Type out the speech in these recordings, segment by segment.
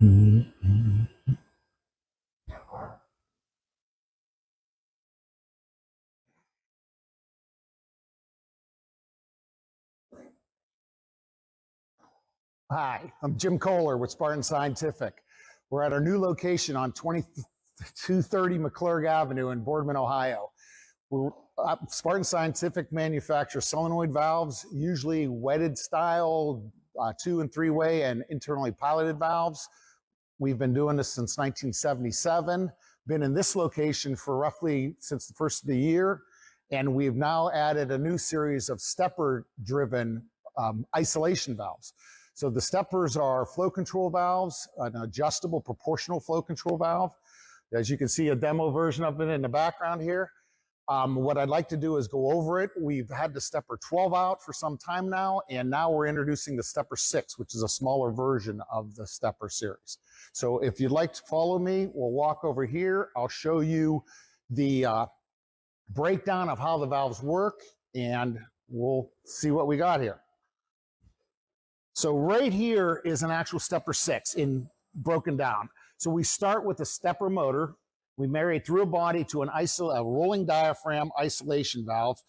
Hi, I'm Jim Kohler with Spartan Scientific. We're at our new location on 2230 McClurg Avenue in Boardman, Ohio. Spartan Scientific manufactures solenoid valves, usually wetted style, 2- and 3-way, and internally piloted valves. We've been doing this since 1977, been in this location for roughly since the first of the year, and we've now added a new series of stepper-driven isolation valves. So the steppers are flow control valves, an adjustable proportional flow control valve. As you can see, a demo version of it in the background here. What I'd like to do is go over it. We've had the stepper 12 out for some time now, and now we're introducing the stepper 6, which is a smaller version of the stepper series. So if you'd like to follow me, we'll walk over here. I'll show you the breakdown of how the valves work, and we'll see what we got here. So right here is an actual stepper 6 broken down. So we start with a stepper motor. We marry it through a body to a rolling diaphragm isolation valve.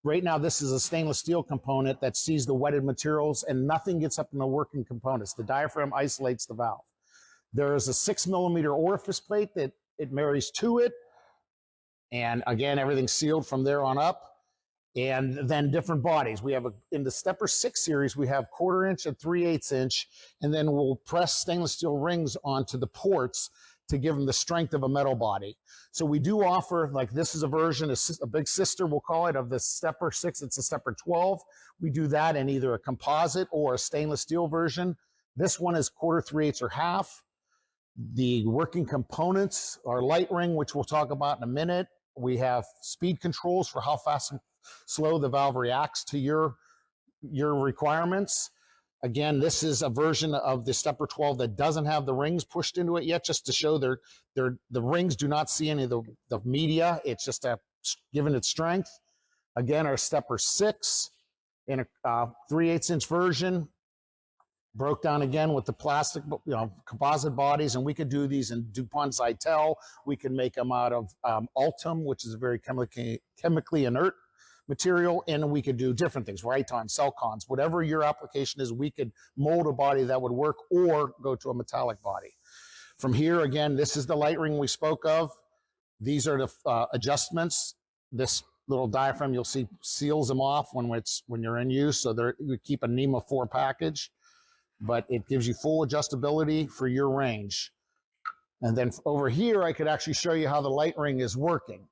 Right now, this is a stainless steel component that sees the wetted materials, and nothing gets up in the working components. The diaphragm isolates the valve. There is a 6mm orifice plate that it marries to it. And again, everything's sealed from there on up. And then different bodies. We have in the stepper 6 series, we have 1/4 inch and 3/8 inch, and then we'll press stainless steel rings onto the ports to give them the strength of a metal body. So we do offer, like this is a version, a big sister, we'll call it, of the stepper 6. It's a stepper 12. We do that in either a composite or a stainless steel version. This one is 1/4, 3/8, or half. The working components are light ring, which we'll talk about in a minute. We have speed controls for how fast and slow the valve reacts to your requirements. Again, this is a version of the stepper 12 that doesn't have the rings pushed into it yet, just to show the rings do not see any of the media. It's just given its strength. Again, our stepper 6 in a 3/8 inch version, broke down again with the plastic, composite bodies, and we could do these in DuPont Zytel. We can make them out of Ultem, which is a very chemically inert material, and we could do different things, Riton, Celcons, whatever your application is, we could mold a body that would work or go to a metallic body. From here, again, this is the light ring we spoke of. These are the adjustments. This little diaphragm, you'll see, seals them off when you're in use, so we keep a NEMA 4 package, but it gives you full adjustability for your range. And then over here, I could actually show you how the light ring is working.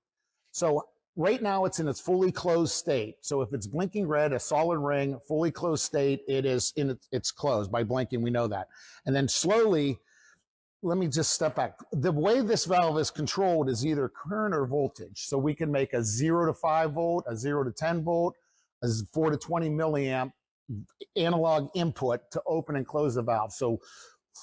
So right now, it's in its fully closed state. So if it's blinking red, a solid ring, fully closed state, it's closed. By blinking, we know that. And then slowly, let me just step back. The way this valve is controlled is either current or voltage. So we can make a 0 to 5 volt, a 0 to 10 volt, a 4 to 20 milliamp analog input to open and close the valve. So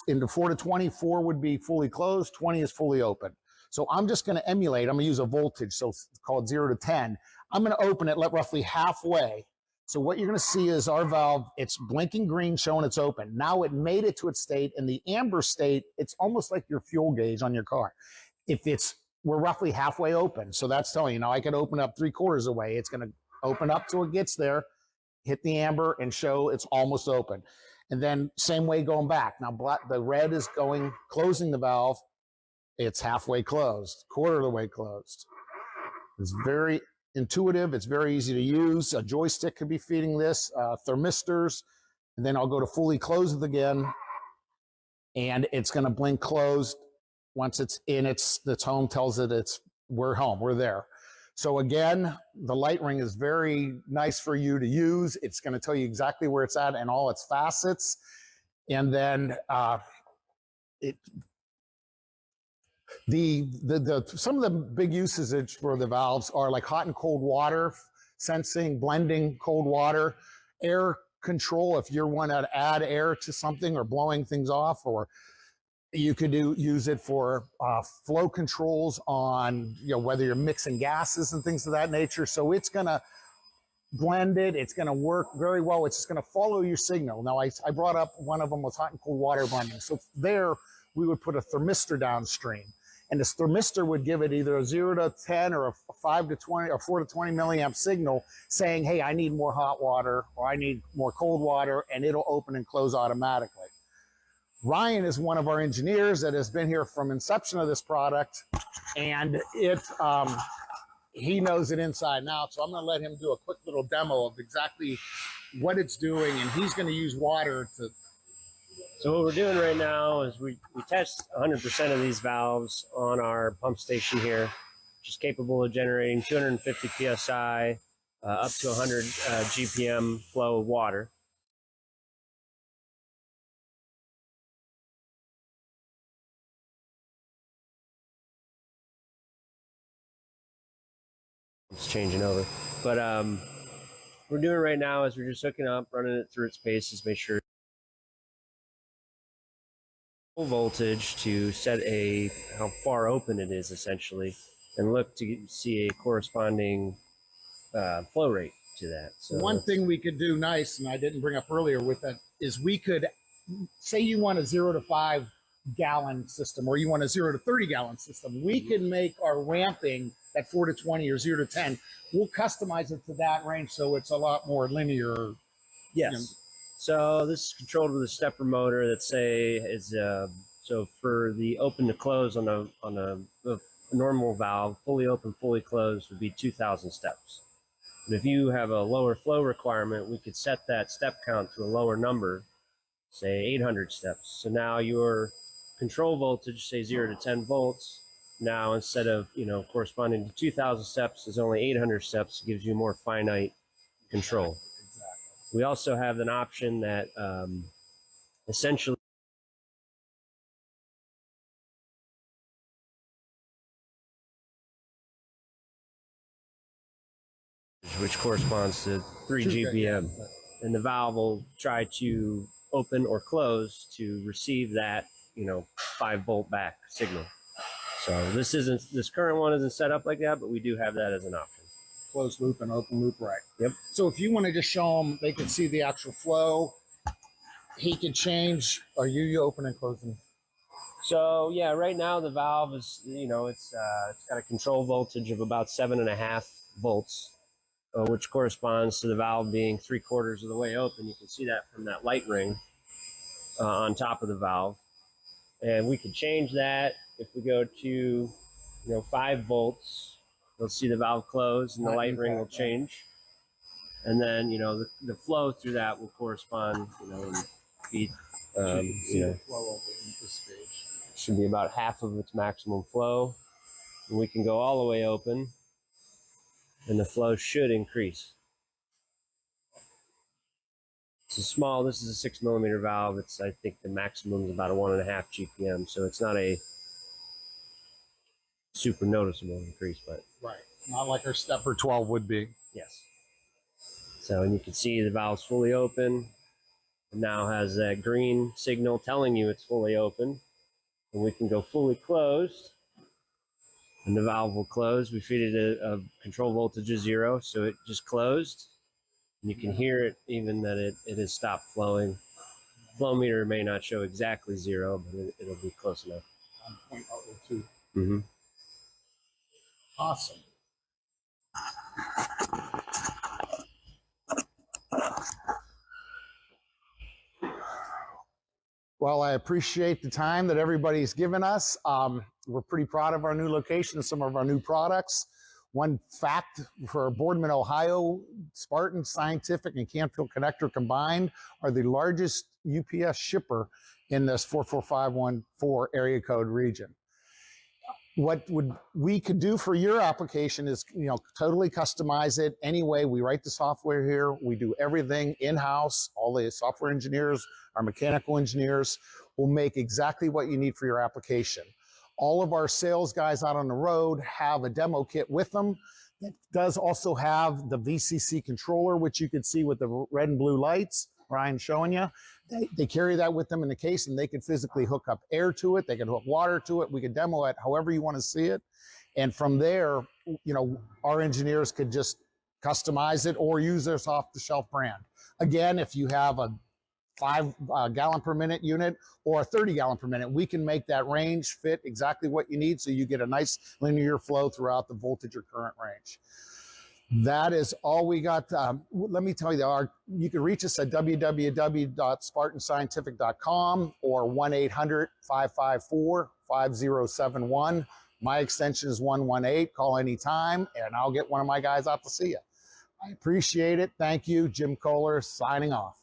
into 4 to 20, 4 would be fully closed, 20 is fully open. So I'm just going to emulate. I'm going to use a voltage, so it's called 0 to 10. I'm going to open it roughly halfway. So what you're going to see is our valve, it's blinking green showing it's open. Now it made it to its state. In the amber state, it's almost like your fuel gauge on your car. We're roughly halfway open. So that's telling you, now I could open up 3/4 away. It's going to open up till it gets there, hit the amber, and show it's almost open. And then same way going back. Now the red is closing the valve. It's halfway closed, 1/4 of the way closed. It's very intuitive. It's very easy to use. A joystick could be feeding this, thermistors, and then I'll go to fully close it again, and it's going to blink closed. Once it's in, the tone tells it we're home, we're there. So again, the light ring is very nice for you to use. It's going to tell you exactly where it's at and all its facets. And then some of the big usages for the valves are like hot and cold water sensing, blending cold water, air control if you want to add air to something or blowing things off, or you could use it for flow controls on whether you're mixing gases and things of that nature. So it's gonna blended. It's going to work very well. It's just going to follow your signal. Now, I brought up one of them was hot and cold water blending. So there, we would put a thermistor downstream. And this thermistor would give it either a 0 to 10 or a 5 to 20 or 4 to 20 milliamp signal saying, hey, I need more hot water or I need more cold water, and it'll open and close automatically. Ryan is one of our engineers that has been here from inception of this product, and he knows it inside and out. So I'm going to let him do a quick little demo of exactly what it's doing, and he's going to use water to. So what we're doing right now is we test 100% of these valves on our pump station here, which is capable of generating 250 psi up to 100 GPM flow of water. It's changing over, but what we're doing right now is we're just hooking up, running it through its paces, make sure voltage to set how far open it is essentially, and look to see a corresponding flow rate to that. So one thing we could do nice, and I didn't bring up earlier with that, is we could say you want a 0 to 5 gallon system, or you want a 0 to 30 gallon system. We can make our ramping at 4 to 20 or 0 to 10. We'll customize it to that range so it's a lot more linear. Yes. You know. So this is controlled with a stepper motor that so for the open to close on a normal valve, fully open, fully closed would be 2,000 steps. But if you have a lower flow requirement, we could set that step count to a lower number, say 800 steps. So now your control voltage, say 0 to 10 volts, now instead of corresponding to 2,000 steps is only 800 steps. It gives you more finite control. Exactly. We also have an option that essentially which corresponds to 3 GPM, and the valve will try to open or close to receive that 5 volt back signal. So this current one isn't set up like that, but we do have that as an option. Closed loop and open loop, right? Yep. So if you want to just show them, they can see the actual flow. He can change. Are you open and closing? So yeah, right now the valve is it's got a control voltage of about 7.5 volts, which corresponds to the valve being 3/4 of the way open. You can see that from that light ring on top of the valve, and we can change that. If we go to 5 volts, you'll see the valve close and the light ring will change, and then the flow through that will correspond be should be about half of its maximum flow, and we can go all the way open and the flow should increase. It's this is a 6 millimeter valve. I think the maximum is about a 1.5 GPM, so it's not a super noticeable increase, but right, not like our stepper 12 would be. Yes. So, and you can see the valve's fully open. It now has that green signal telling you it's fully open, and we can go fully closed, and the valve will close. We feed it a control voltage of 0, so it just closed. And you can hear it even that it has stopped flowing. Flow meter may not show exactly 0, but it'll be close enough. 0.002. Mm-hmm. Awesome. Well, I appreciate the time that everybody's given us. We're pretty proud of our new location and some of our new products. One fact for Boardman, Ohio, Spartan, Scientific, and Canfield Connector combined are the largest UPS shipper in this 44514 area code region. What we could do for your application is, totally customize it anyway. We write the software here. We do everything in-house. All the software engineers, our mechanical engineers will make exactly what you need for your application. All of our sales guys out on the road have a demo kit with them. It does also have the VCC controller, which you can see with the red and blue lights, Ryan's showing you. They carry that with them in the case, and they can physically hook up air to it. They can hook water to it. We can demo it however you want to see it. And from there, our engineers could just customize it, or use this off-the-shelf brand. Again, if you have a 5 gallon per minute unit or a 30 gallon per minute, we can make that range fit exactly what you need, so you get a nice linear flow throughout the voltage or current range. That is all we got. Let me tell you, you can reach us at www.spartanscientific.com or 1-800-554-5071. My extension is 118. Call anytime, and I'll get one of my guys out to see you. I appreciate it. Thank you. Jim Kohler signing off.